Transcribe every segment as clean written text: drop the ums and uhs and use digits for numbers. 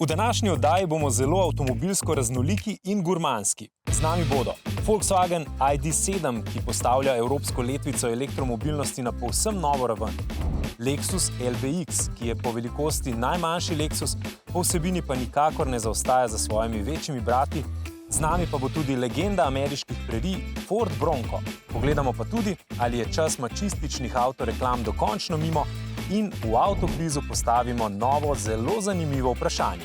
V današnji oddaji bomo zelo avtomobilsko raznoliki in gurmanski. Z nami bodo Volkswagen ID.7, ki postavlja evropsko letvico elektromobilnosti na povsem novo raven. Lexus LBX, ki je po velikosti najmanjši Lexus, po vsebini pa nikakor ne zaostaja za svojimi večjimi brati. Z nami pa bo tudi legenda ameriških prerij Ford Bronco. Pogledamo pa tudi, ali je čas mačističnih avtoreklam dokončno mimo in v avtokvizu postavimo novo, zelo zanimivo vprašanje.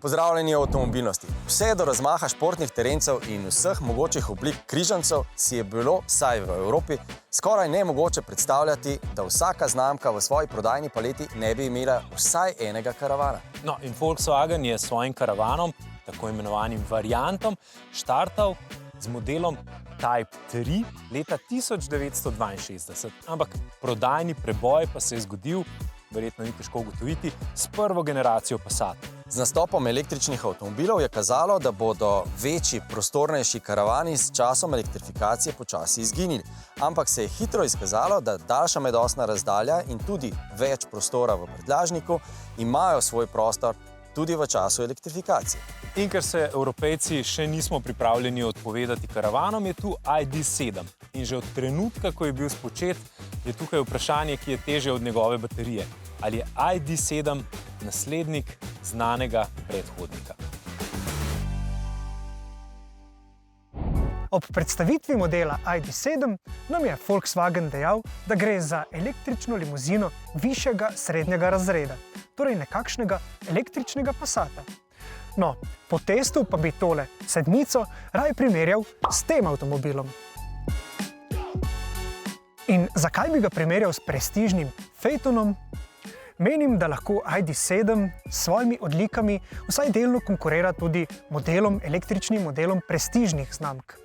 Pozdravljeni v avtomobilnosti. Vse do razmaha športnih terencev in vseh mogočih oblik križancev si je bilo, vsaj v Evropi, skoraj nemogoče predstavljati, da vsaka znamka v svoji prodajni paleti ne bi imela vsaj enega karavana. No, in Volkswagen je s svojim karavanom, tako imenovanim variantom, štartal z modelom Type 3 leta 1962. Ampak prodajni preboj pa se je zgodil, verjetno ni težko ugotoviti, s prvo generacijo Passata. Z nastopom električnih avtomobilov je kazalo, da bodo večji, prostornejši karavani s časom elektrifikacije počasi izginili. Ampak se je hitro izkazalo, da daljša medosna razdalja in tudi več prostora v prtljažniku imajo svoj prostor tudi v času elektrifikacije. In ker se Evropejci še nismo pripravljeni odpovedati karavanom, je tu ID.7. In že od trenutka, ko je bil spočet, je tukaj vprašanje, ki je težje od njegove baterije. Ali je ID.7 naslednik znanega predhodnika? Ob predstavitvi modela ID.7 nam je Volkswagen dejal, da gre za električno limuzino višjega srednjega razreda, torej nekakšnega električnega Passata. No, po testu pa bi tole sedmico raje primerjal s tem avtomobilom. In zakaj bi ga primerjal s prestižnim Phaetonom? Menim, da lahko ID.7 s svojimi odlikami vsaj delno konkurira tudi električnim modelom prestižnih znamk.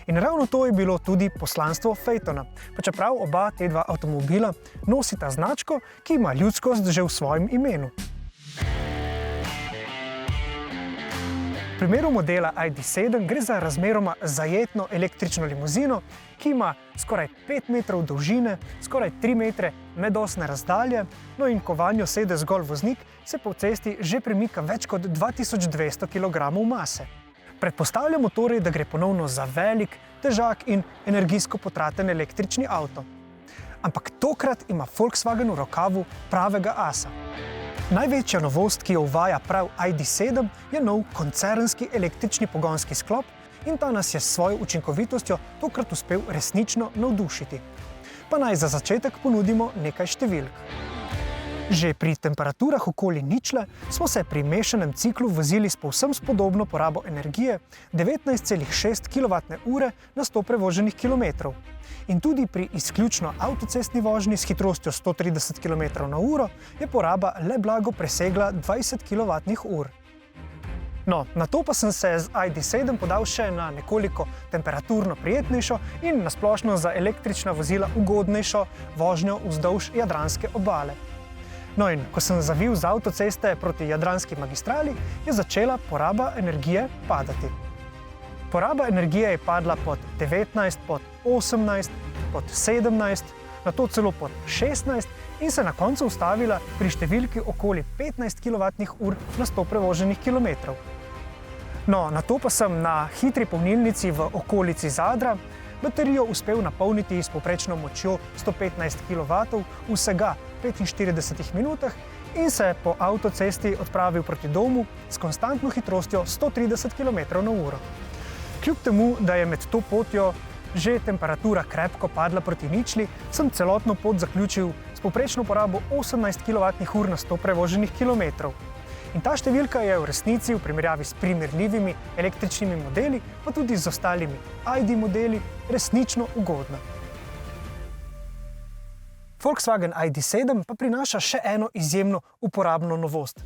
In ravno to je bilo tudi poslanstvo Phaetona, pa čeprav oba te dva avtomobila nosita značko, ki ima ljudskost že v svojem imenu. V primeru modela ID.7 gre za razmeroma zajetno električno limuzino, ki ima skoraj 5 metrov dolžine, skoraj 3 metre medosne razdalje, no in ko vanjo sede zgolj voznik, se po cesti že premika več kot 2200 kg mase. Predpostavljamo torej, da gre ponovno za velik, težak in energijsko potraten električni avto. Ampak tokrat ima Volkswagen v rokavu pravega asa. Največja novost, ki jo uvaja prav ID.7, je nov koncernski električni pogonski sklop in ta nas je s svojo učinkovitostjo tokrat uspel resnično navdušiti. Pa naj za začetek ponudimo nekaj številk. Že pri temperaturah okoli ničle smo se pri mešanem ciklu vozili s povsem spodobno porabo energije 19,6 kWh na 100 prevoženih kilometrov. In tudi pri izključno avtocestni vožnji s hitrostjo 130 km/h je poraba le blago presegla 20 kWh. No, nato pa sem se z ID.7 podal še na nekoliko temperaturno prijetnejšo in nasplošno za električna vozila ugodnejšo vožnjo vzdolž Jadranske obale. No in ko sem zavil z avtoceste proti Jadranski magistrali, je začela poraba energije padati. Poraba energije je padla pod 19, pod 18, pod 17, nato celo pod 16 in se na koncu ustavila pri številki okoli 15 kWh na 100 prevoženih kilometrov. No, nato pa sem na hitri polnilnici v okolici Zadra baterijo uspel napolniti s povprečno močjo 115 kW v vsega 45 minutah in se po avtocesti odpravil proti domu s konstantno hitrostjo 130 km/h. Kljub temu, da je med to potjo že temperatura krepko padla proti ničli, sem celotno pot zaključil s povprečno porabo 18 kWh na 100 prevoženih kilometrov. In ta številka je v resnici v primerjavi s primerljivimi električnimi modeli, pa tudi z ostalimi ID modeli, resnično ugodna. Volkswagen ID.7 pa prinaša še eno izjemno uporabno novost.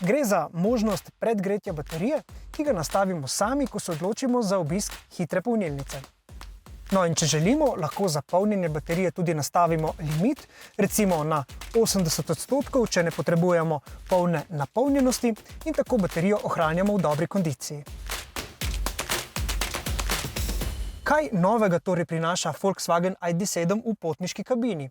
Gre za možnost predgretja baterije, ki ga nastavimo sami, ko se odločimo za obisk hitre polnilnice. No in če želimo, lahko za polnjenje baterije tudi nastavimo limit, recimo na 80%, če ne potrebujemo polne napolnjenosti in tako baterijo ohranjamo v dobri kondiciji. Kaj novega torej prinaša Volkswagen ID.7 v potniški kabini?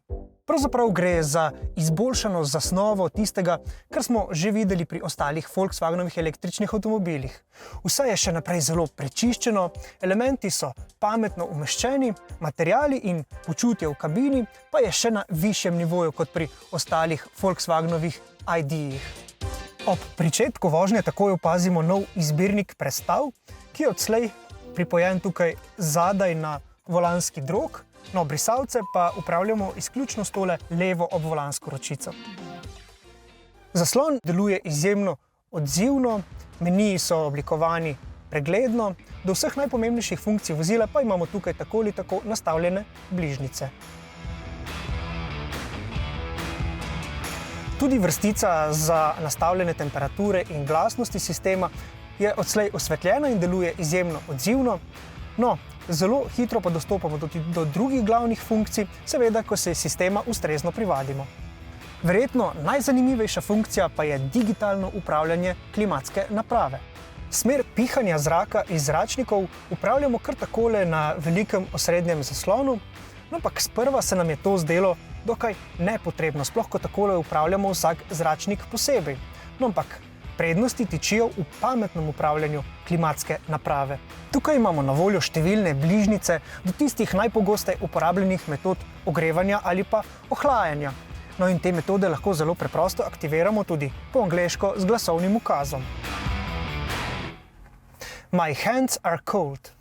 Pravzaprav gre za izboljšano zasnovo tistega, kar smo že videli pri ostalih Volkswagenovih električnih avtomobilih. Vse je še naprej zelo prečiščeno, elementi so pametno umeščeni, materiali in počutje v kabini pa je še na višjem nivoju kot pri ostalih Volkswagenovih ID-jih. Ob pričetku vožnje takoj opazimo nov izbirnik prestav, ki je odslej pripojen tukaj zadaj na volanski drog, no, brisalce pa upravljamo izključno s tole levo obvolansko ročico. Zaslon deluje izjemno odzivno, meniji so oblikovani pregledno, do vseh najpomembnejših funkcij vozila pa imamo tukaj tako ali tako nastavljene bližnjice. Tudi vrstica za nastavljene temperature in glasnosti sistema je odslej osvetljena in deluje izjemno odzivno. No, zelo hitro pa dostopamo do drugih glavnih funkcij, seveda, ko se sistema ustrezno privadimo. Verjetno najzanimivejša funkcija pa je digitalno upravljanje klimatske naprave. Smer pihanja zraka iz zračnikov upravljamo kar takole na velikem osrednjem zaslonu, no, ampak sprva se nam je to zdelo dokaj nepotrebno, sploh ko takole upravljamo vsak zračnik posebej. No, ampak prednosti tičijo v pametnem upravljanju klimatske naprave. Tukaj imamo na voljo številne bližnjice do tistih najpogosteje uporabljenih metod ogrevanja ali pa ohlajanja. No, in te metode lahko zelo preprosto aktiviramo tudi po angleško z glasovnim ukazom. My hands are cold.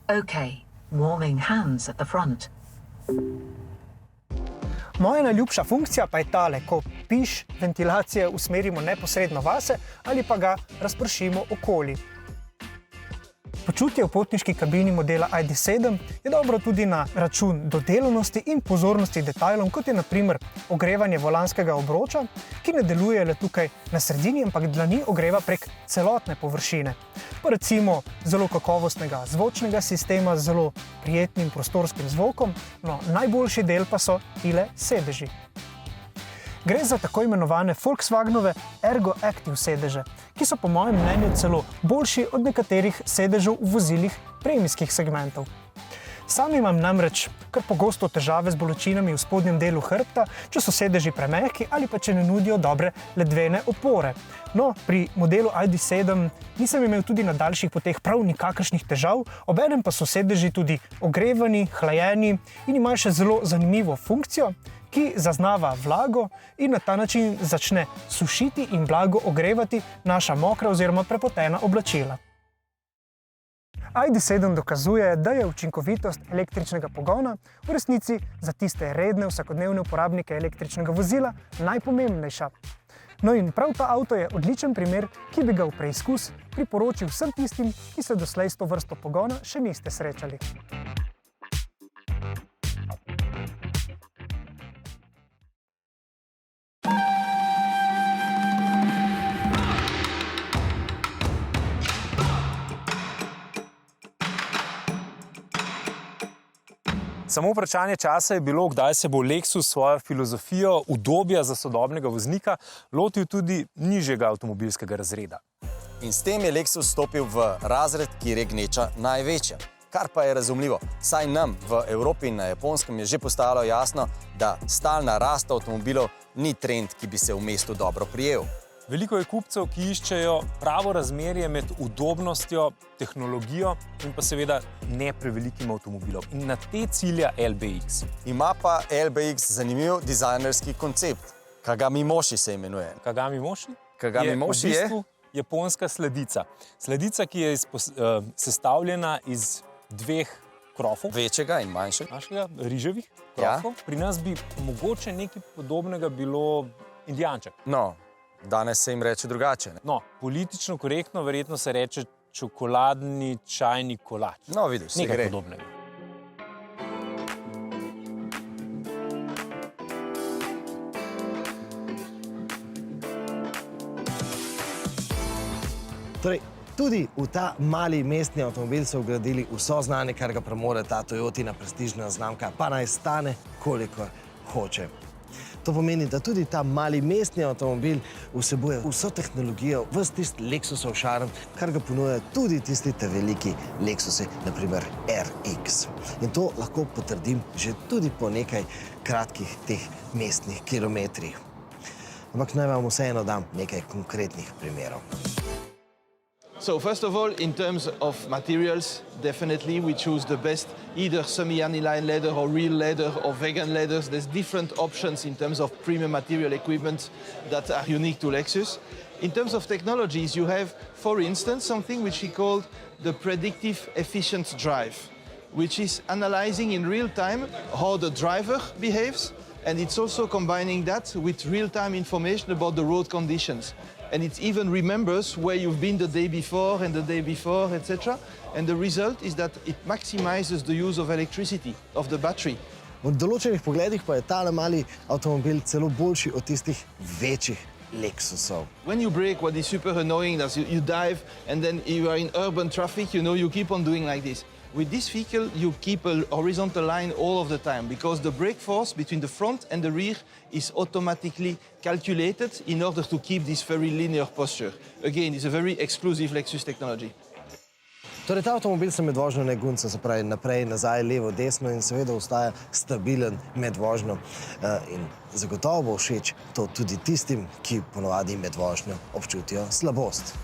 Okay, warming hands at the front. Moja najljubša funkcija pa je tale, ko piš ventilacije usmerimo neposredno vase ali pa ga razpršimo okoli. Počutje v potniški kabini modela ID.7 je dobro tudi na račun dodelonosti in pozornosti detajlom, kot je na primer ogrevanje volanskega obroča, ki ne deluje le tukaj na sredini, ampak dlani ogreva prek celotne površine. Pa recimo zelo kakovostnega zvočnega sistema z zelo prijetnim prostorskim zvokom, no, najboljši del pa so tile sedeži. Gre za tako imenovane Volkswagenove Ergo Active sedeže, ki so po mojem mnenju celo boljši od nekaterih sedežev v vozilih premijskih segmentov. Sam imam namreč kar pogosto težave z bolečinami v spodnjem delu hrbta, če so sedeži premehki ali pa če ne nudijo dobre ledvene opore. No, pri modelu ID.7 nisem imel tudi na daljših poteh prav nikakršnih težav, obenem pa so sedeži tudi ogrevani, hlajeni in imajo še zelo zanimivo funkcijo, ki zaznava vlago in na ta način začne sušiti in blago ogrevati naša mokra oziroma prepotena oblačila. ID.7 dokazuje, da je učinkovitost električnega pogona v resnici za tiste redne vsakodnevne uporabnike električnega vozila najpomembnejša. No in prav ta avto je odličen primer, ki bi ga v preizkus priporočil vsem tistim, ki se doslej s to vrsto pogona še niste srečali. Samo vprašanje časa je bilo, kdaj se bo Lexus svojo filozofijo udobja za sodobnega voznika lotil tudi nižjega avtomobilskega razreda. In s tem je Lexus stopil v razred, kjer je gneča največja. Kar pa je razumljivo, saj nam v Evropi in na Japonskem je že postalo jasno, da stalna rast avtomobilov ni trend, ki bi se v mestu dobro prijel. Veliko je kupcev, ki iščejo pravo razmerje med udobnostjo, tehnologijo in pa seveda ne prevelikim avtomobilom. In na te cilja LBX. Ima pa LBX zanimiv dizajnerski koncept. Kagami Moshi se imenuje. Kagami Moshi? Kagami Moshi je v bistvu japonska sladica. Sladica, ki je sestavljena iz dveh krofov. Večjega in manjšega. Našega, riževih krofov. Ja. Pri nas bi mogoče nekaj podobnega bilo indijanček. No, danes se jim reče drugače. Ne? No, politično korektno verjetno se reče čokoladni čajni kolač. No, vidiš, se gre. Nekaj podobnega. Torej, tudi v ta mali mestni avtomobil so vgradili vso znanje, kar ga premore ta Toyotina prestižna znamka, pa naj stane, kolikor hoče. To pomeni, da tudi ta mali mestni avtomobil vsebuje vso tehnologijo, ves tisti Lexusov šarm, kar ga ponujajo tudi tisti te veliki Lexusi, naprimer RX. In to lahko potrdim že tudi po nekaj kratkih teh mestnih kilometrih. Ampak naj vam vseeno dam nekaj konkretnih primerov. So first of all, in terms of materials, definitely we choose the best, either semi-aniline leather or real leather or vegan leathers. There's different options in terms of premium material equipment that are unique to Lexus. In terms of technologies, you have, for instance, something which we call the predictive efficient drive, which is analyzing in real time how the driver behaves, and it's also combining that with real-time information about the road conditions. And it even remembers where you've been the day before and the day before, etc. And the result is that it maximizes the use of electricity, of the battery. V določenih pogledih pa je tale mali avtomobil celo boljši od tistih večjih Lexusov. When you brake, what is super annoying is you dive and then you are in urban traffic, you know, you keep on doing like this. With this vehicle, you keep a horizontal line all of the time because the brake force between the front and the rear is automatically calculated in order to keep this very linear posture. Again, it's a very exclusive Lexus technology. Torej, ta avtomobil se med vožnjo ne gunca, se pravi naprej, nazaj, levo, desno in seveda ostaja stabilen med vožnjo. In zagotovo bo všeč to tudi tistim, ki ponovadi med vožnjo občutijo slabost.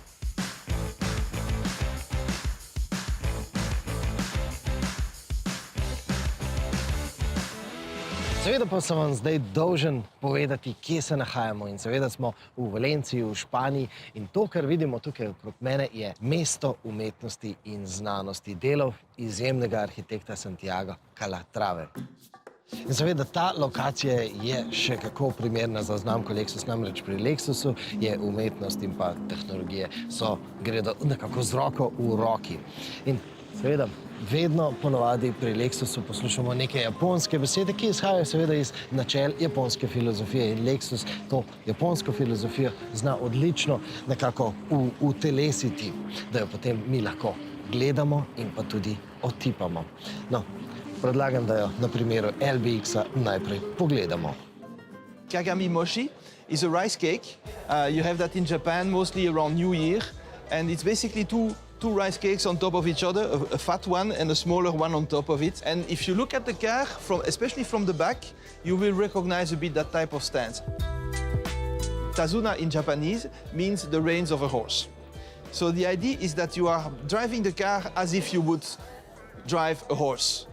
Seveda pa sem vam zdaj dolžen povedati, kje se nahajamo. In seveda smo v Valenciji, v Španiji. In to, kar vidimo tukaj okrog mene, je mesto umetnosti in znanosti delov izjemnega arhitekta Santiago Calatrave. In seveda ta lokacija je še kako primerna za znamko Lexus, namreč pri Lexusu je umetnost in pa tehnologije gredo nekako z roko v roki. In seveda vedno ponovadi pri Lexusu poslušamo neke japonske besede, ki izhajajo seveda iz načel japonske filozofije. In Lexus to japonsko filozofijo zna odlično nekako utelesiti, da jo potem mi lahko gledamo in pa tudi otipamo. No, predlagam, da jo na primeru LBX-a najprej pogledamo. Kagami mochi is a rice cake. You have that in Japan mostly around New Year, and it's basically two rice cakes on top of each other, a fat one and a smaller one on top of it. And if you look at the car, especially from the back, you will recognize a bit that type of stance. Tazuna in Japanese means the reins of a horse. So the idea is that you are driving the car as if you would drive a horse.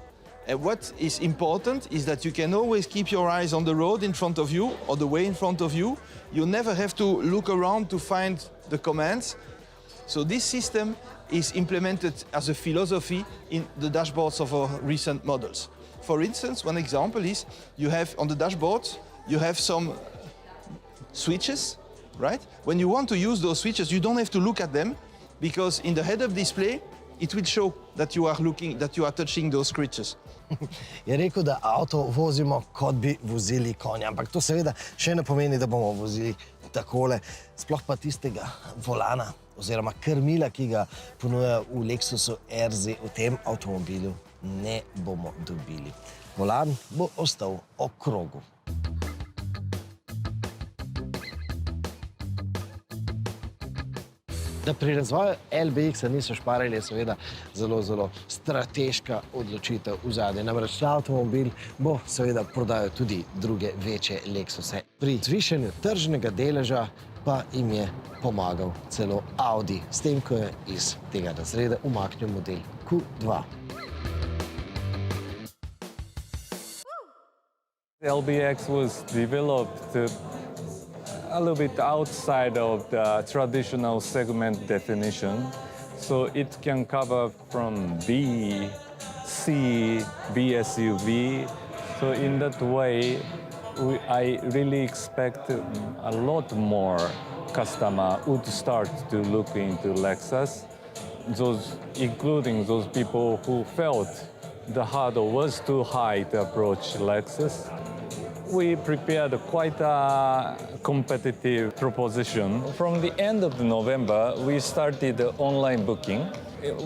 And what is important is that you can always keep your eyes on the road in front of you or the way in front of you. You never have to look around to find the commands. So this system is implemented as a philosophy in the dashboards of our recent models. For instance, one example is you have on the dashboard, you have some switches, right? When you want to use those switches, you don't have to look at them because in the head-up display, it will show that you are touching those scratches. Je rekel, da avto vozimo, kot bi vozili konja, ampak to seveda še ne pomeni, da bomo vozili takole, sploh pa tistega volana oziroma krmila, ki ga ponuja v Lexusu RZ, v tem avtomobilu ne bomo dobili. Volan bo ostal okrogu. Da pri razvoju LBX-a niso šparili, je seveda zelo strateška odločitev v zadnje. Namreč ta avtomobil bo seveda prodajal tudi druge večje Lexuse. Pri zvišanju tržnega deleža pa jim je pomagal celo Audi, s tem, ko je iz tega razreda umaknil model Q2. LBX was developed a little bit outside of the traditional segment definition. So it can cover from B, C, B SUV. So in that way, I really expect a lot more customer would start to look into Lexus, including those people who felt the hurdle was too high to approach Lexus. We prepared quite a competitive proposition. From the end of November, we started online booking.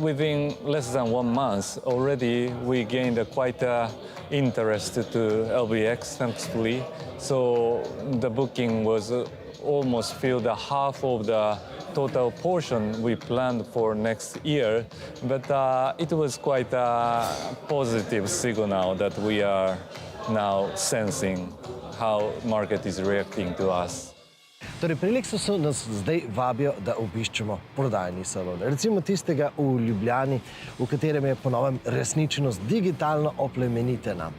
within less than 1 month, already we gained a quite interest to LBX, thankfully. So the booking was almost filled half of the total portion we planned for next year. But it was quite a positive signal that we are now sensing how market is reacting to us. Torej, pri Lexusu nas zdaj vabijo, da obiščemo prodajni salon. Recimo tistega v Ljubljani, v katerem je po novem resničnost digitalno oplemenitena.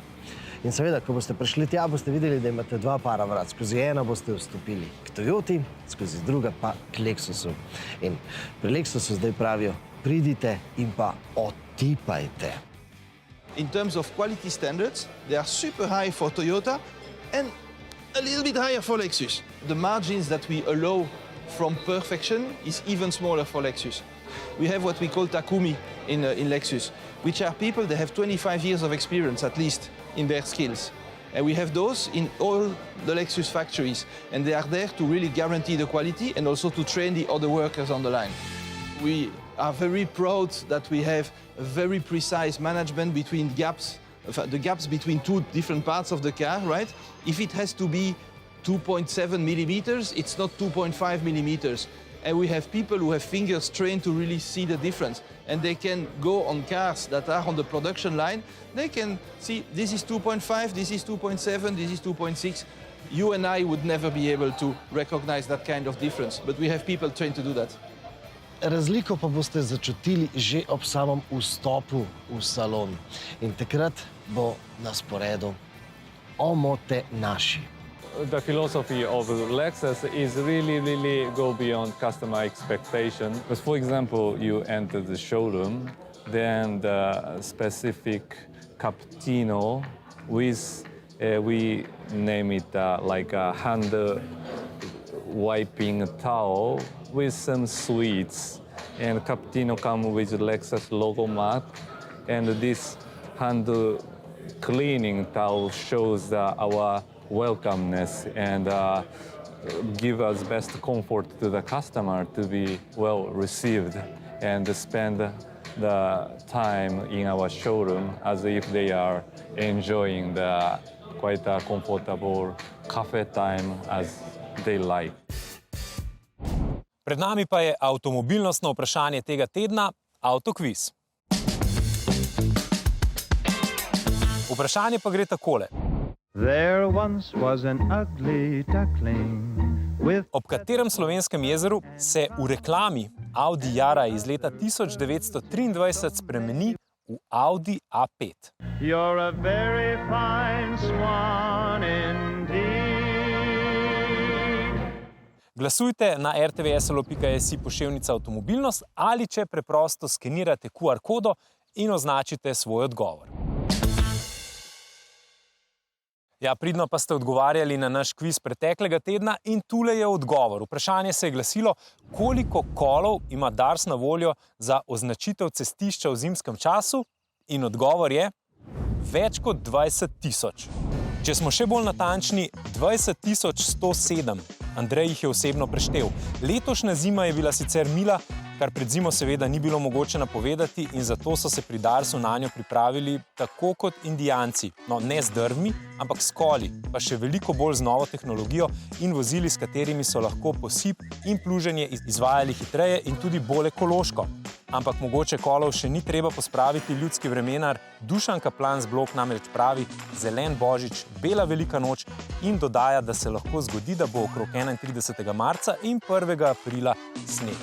In seveda, ko boste prišli tja, boste videli, da imate dva para vrat. Skozi eno boste vstopili k Toyoti, skozi druga pa k Lexusu. In pri Lexusu zdaj pravijo, pridite in pa otipajte. In terms of quality standards, they are super high for Toyota and a little bit higher for Lexus. The margins that we allow from perfection is even smaller for Lexus. We have what we call Takumi in Lexus, which are people that have 25 years of experience at least in their skills. And we have those in all the Lexus factories, and they are there to really guarantee the quality and also to train the other workers on the line. We are very proud that we have a very precise management between gaps, the gaps between two different parts of the car, right? If it has to be 2.7 millimeters, it's not 2.5 millimeters. And we have people who have fingers trained to really see the difference. And they can go on cars that are on the production line. They can see this is 2.5, this is 2.7, this is 2.6. You and I would never be able to recognize that kind of difference, but we have people trained to do that. Razliko pa boste začutili že ob samem vstopu v salon. In takrat bo na sporedu omotenaši. The philosophy of Lexus is really go beyond customer expectation. Because, for example, you enter the showroom, then the specific cappuccino with, we name it like a hand wiping towel with some sweets. And cappuccino comes with Lexus logo mat. And this hand cleaning towel shows our welcomeness and give us best comfort to the customer to be well received and spend the time in our showroom as if they are enjoying the quite a comfortable cafe time as they like. Pred nami pa je avtomobilnostno vprašanje tega tedna, Avtokviz. Vprašanje pa gre takole. There once was an ugly duckling with... Ob katerem slovenskem jezeru se v reklami Audi Jara iz leta 1923 spremeni v Audi A5? You're a very fine swan indeed. Glasujte na rtvslo.si /avtomobilnost ali če preprosto skenirate QR kodo in označite svoj odgovor. Ja, pridno pa ste odgovarjali na naš kviz preteklega tedna in tule je odgovor. Vprašanje se je glasilo, koliko kolov ima Dars na voljo za označitev cestišča v zimskem času in odgovor je več kot 20 000. Če smo še bolj natančni, 20 107. Andrej jih je osebno preštel. Letošnja zima je bila sicer mila, kar pred zimo seveda ni bilo mogoče napovedati in zato so se pri Darsu nanjo pripravili tako kot Indijanci. No, ne z drvmi, ampak s koli, pa še veliko bolj z novo tehnologijo in vozili, s katerimi so lahko posip in pluženje izvajali hitreje in tudi bolj ekološko. Ampak mogoče kolov še ni treba pospraviti. Ljudski vremenar Dušan Kaplan z Blok namreč pravi zelen božič, bela velika noč in dodaja, da se lahko zgodi, da bo okrog 31. marca in 1. aprila sneg.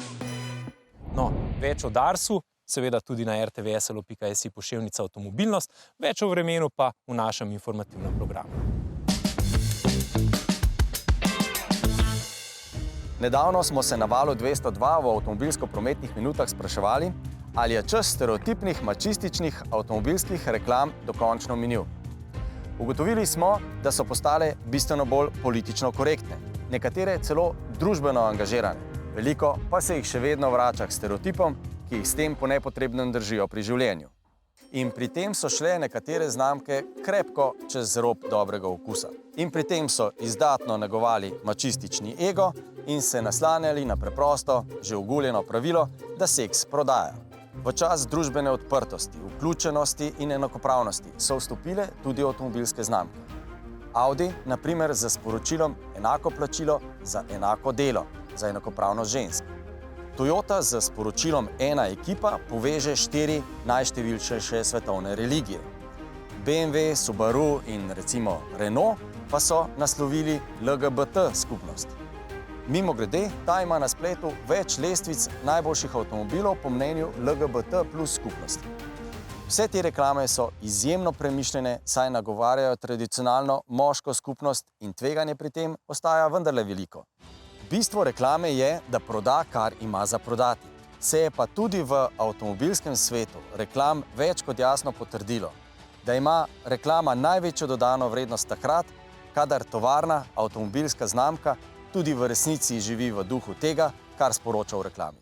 No, več o Darsu, seveda tudi na rtvslo.si /avtomobilnost, več o vremenu pa v našem informativnem programu. Nedavno smo se na valu 202 v avtomobilsko-prometnih minutah spraševali, ali je čas stereotipnih mačističnih avtomobilskih reklam dokončno minil. Ugotovili smo, da so postale bistveno bolj politično korektne, nekatere celo družbeno angažirane. Veliko pa se jih še vedno vrača k stereotipom, ki jih s tem po nepotrebnem držijo pri življenju. In pri tem so šle nekatere znamke krepko čez rob dobrega okusa. In pri tem so izdatno negovali mačistični ego in se naslanjali na preprosto, že oguljeno pravilo, da seks prodaja. V čas družbene odprtosti, vključenosti in enakopravnosti so vstopile tudi avtomobilske znamke. Audi, na primer, z sporočilom enako plačilo za enako delo, za enakopravnost žensk. Toyota z sporočilom ena ekipa poveže 4 najštevilčnejše svetovne religije. BMW, Subaru in recimo Renault pa so naslovili LGBT skupnost. Mimogrede, ta ima na spletu več lestvic najboljših avtomobilov po mnenju LGBT plus skupnosti. Vse te reklame so izjemno premišljene, saj nagovarjajo tradicionalno moško skupnost in tveganje pri tem ostaja vendarle veliko. Bistvo reklame je, da proda, kar ima za prodati. Se je pa tudi v avtomobilskem svetu reklam več kot jasno potrdilo, da ima reklama največjo dodano vrednost takrat, kadar tovarna, avtomobilska znamka tudi v resnici živi v duhu tega, kar sporoča v reklami.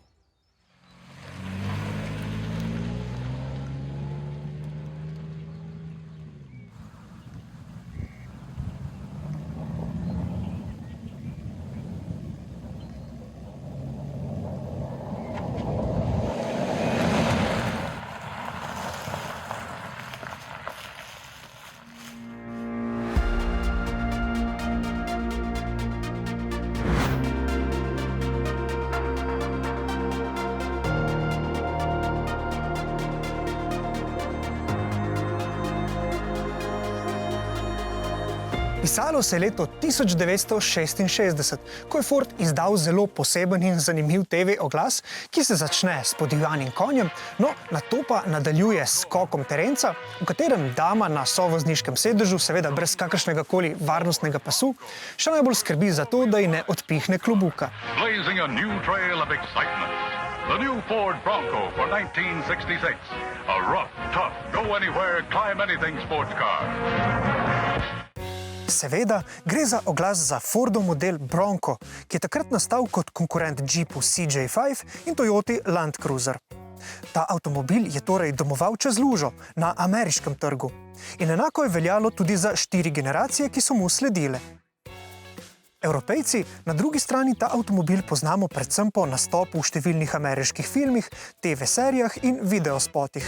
Pisalo se je leto 1966, ko je Ford izdal zelo poseben in zanimiv TV oglas, ki se začne s podivjanim konjem, no nato pa nadaljuje s skokom terenca, v katerem dama na sovozniškem sedežu, seveda brez kakršnega koli varnostnega pasu, še najbolj skrbi za to, da ji ne odpihne klobuka. Blazing a new trail of excitement. The new Ford Bronco for 1966. A rough, tough, go-anywhere, climb-anything sports car. Seveda gre za oglas za Fordov model Bronco, ki je takrat nastal kot konkurent Jeepu CJ5 in Toyoti Land Cruiser. Ta avtomobil je torej domoval čez lužo na ameriškem trgu. In enako je veljalo tudi za 4 generacije, ki so mu sledile. Evropejci na drugi strani ta avtomobil poznamo predvsem po nastopu v številnih ameriških filmih, TV serijah in videospotih.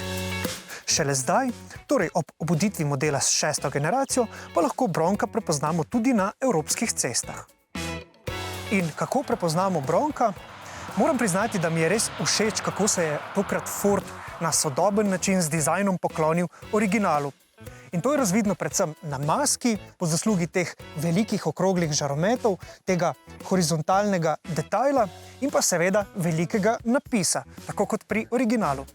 Šele zdaj, torej ob obuditvi modela s 6. generacijo, pa lahko Bronca prepoznamo tudi na evropskih cestah. In kako prepoznamo Bronca? Moram priznati, da mi je res všeč, kako se je tokrat Ford na sodoben način z dizajnom poklonil originalu. In to je razvidno predvsem na maski, po zaslugi teh velikih okroglih žarometov, tega horizontalnega detajla in pa seveda velikega napisa, tako kot pri originalu.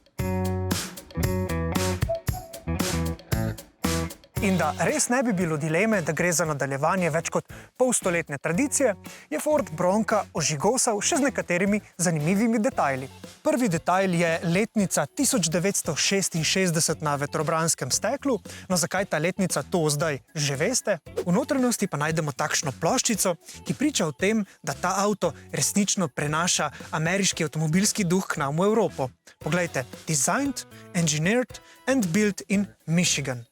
In da res ne bi bilo dileme, da gre za nadaljevanje več kot polstoletne tradicije, je Ford Bronca ožigosal še z nekaterimi zanimivimi detajli. Prvi detajl je letnica 1966 na vetrobranskem steklu. No, zakaj ta letnica, to zdaj že veste. V notranjosti pa najdemo takšno ploščico, ki priča o tem, da ta avto resnično prenaša ameriški avtomobilski duh k nam v Evropo. Poglejte, designed, engineered and built in Michigan.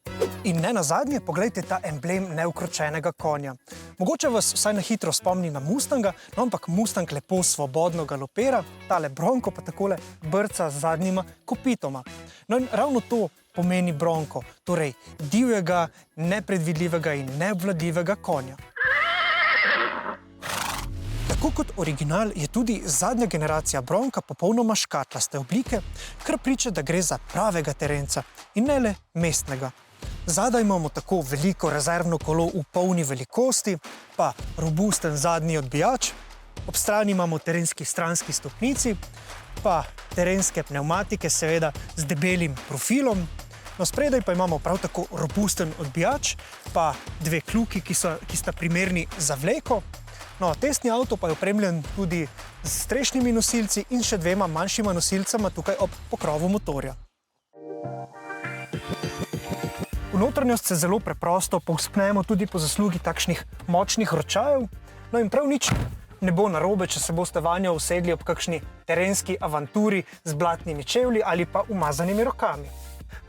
In ne nazadnje, poglejte ta emblem neukročenega konja. Mogoče vas vsaj na hitro spomni na Mustanga, no, ampak Mustang lepo svobodno galopira, tale Bronco pa takole brca z zadnjima kopitoma. No in ravno to pomeni Bronco, torej divjega, nepredvidljivega in neobvladljivega konja. Tako kot original je tudi zadnja generacija Bronca popolnoma škatlaste oblike, kar priča, da gre za pravega terenca in ne le mestnega. Zadaj imamo tako veliko rezervno kolo v polni velikosti, pa robusten zadnji odbijač, ob strani imamo terenski stranski stopnici, pa terenske pnevmatike, seveda z debelim profilom. No, spredaj pa imamo prav tako robusten odbijač, pa 2 kljuki, ki sta primerni za vleko. No, testni avto pa je opremljen tudi s strešnimi nosilci in še 2 manjšima nosilcama tukaj ob pokrovu motorja. V notranjost se zelo preprosto povzpnemo tudi po zaslugi takšnih močnih ročajev. No in prav nič ne bo narobe, če se boste vanjo usedli ob kakšni terenski avanturi z blatnimi čevlji ali pa umazanimi rokami.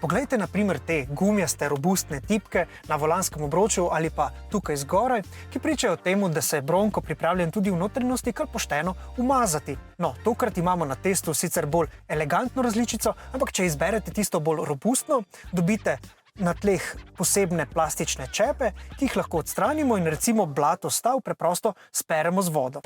Poglejte naprimer te gumijaste, robustne tipke na volanskem obroču ali pa tukaj zgoraj, ki pričajo temu, da se je Bronco pripravljen tudi v notranjosti kar pošteno umazati. No, tokrat imamo na testu sicer bolj elegantno različico, ampak če izberete tisto bolj robustno, dobite na tleh posebne plastične čepe, ki jih lahko odstranimo in recimo blato stav preprosto speremo z vodo.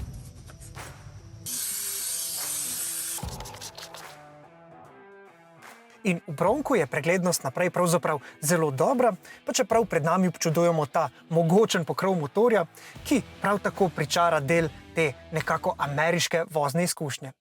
In v Broncu je preglednost naprej pravzaprav zelo dobra, pa čeprav pred nami občudujemo ta mogočen pokrov motorja, ki prav tako pričara del te nekako ameriške vozne izkušnje.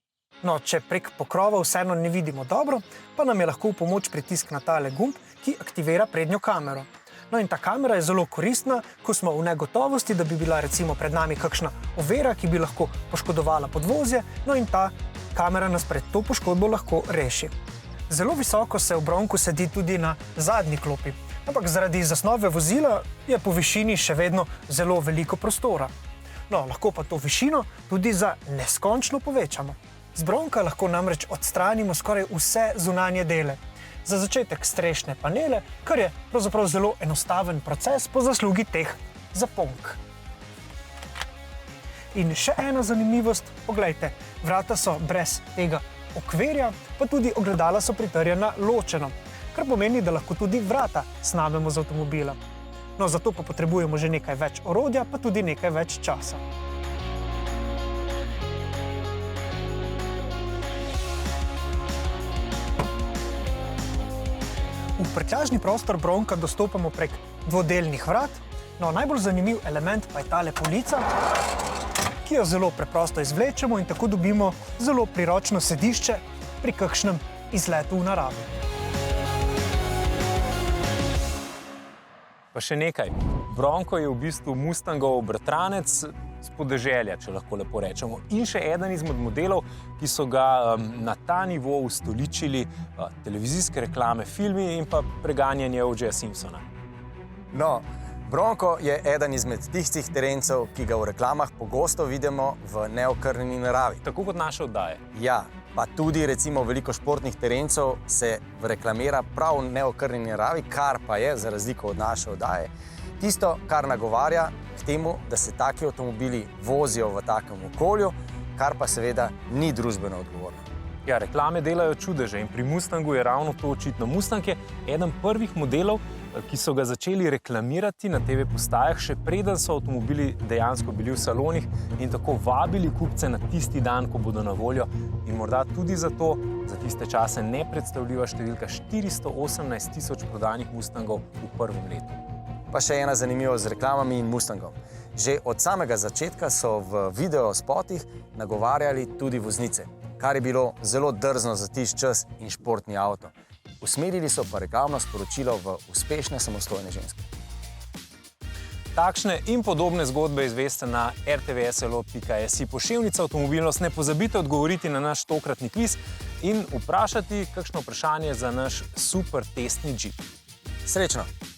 No, če prek pokrova vseeno ne vidimo dobro, pa nam je lahko v pomoč pritisk na tale gumb, ki aktivira prednjo kamero. No in ta kamera je zelo koristna, ko smo v negotovosti, da bi bila recimo pred nami kakšna ovira, ki bi lahko poškodovala podvozje, no in ta kamera nas pred to poškodbo lahko reši. Zelo visoko se v Broncu sedi tudi na zadnji klopi, ampak zaradi zasnove vozila je po višini še vedno zelo veliko prostora. No, lahko pa to višino tudi za neskončno povečamo. Z Bronca lahko namreč odstranimo skoraj vse zunanje dele. Za začetek strešne panele, kar je pravzaprav zelo enostaven proces po zaslugi teh zaponk. In še ena zanimivost, poglejte, vrata so brez tega okvirja, pa tudi ogledala so pritrjena ločeno, kar pomeni, da lahko tudi vrata snamemo z avtomobila. No, zato pa potrebujemo že nekaj več orodja, pa tudi nekaj več časa. V prtljažni prostor Bronca dostopamo prek dvodelnih vrat, no najbolj zanimiv element pa je tale polica, ki jo zelo preprosto izvlečemo in tako dobimo zelo priročno sedišče pri kakšnem izletu v naravi. Pa še nekaj. Bronco je v bistvu Mustangov bratranec s podeželja, če lahko lepo rečemo. In še eden izmed modelov, ki so ga na ta nivo ustoličili televizijske reklame, filmi in pa preganjanje O.J. Simpsona. No, Bronco je eden izmed tistih terencev, ki ga v reklamah pogosto vidimo v neokrnjeni naravi. Tako kot naše oddaje. Ja, pa tudi recimo veliko športnih terencev se reklamira prav v neokrnjeni naravi, kar pa je, za razliko od naše oddaje, tisto, kar nagovarja k temu, da se taki avtomobili vozijo v takem okolju, kar pa seveda ni družbeno odgovorno. Ja, reklame delajo čudeže in pri Mustangu je ravno to očitno. Mustang je eden prvih modelov, ki so ga začeli reklamirati na TV postajah, še preden so avtomobili dejansko bili v salonih in tako vabili kupce na tisti dan, ko bodo na voljo. In morda tudi zato za tiste čase nepredstavljiva številka 418 tisoč prodanih Mustangov v prvem letu. Pa še ena zanimivost z reklamami in Mustangom. Že od samega začetka so v videospotih nagovarjali tudi voznice, kar je bilo zelo drzno za tisti čas in športni avto. Usmerili so pa reklamno sporočilo v uspešne samostojne ženske. Takšne in podobne zgodbe izveste na rtvslo.si. Poševnica avtomobilnost, ne pozabite odgovoriti na naš tokratni kviz in vprašati kakšno vprašanje za naš super testni džip. Srečno!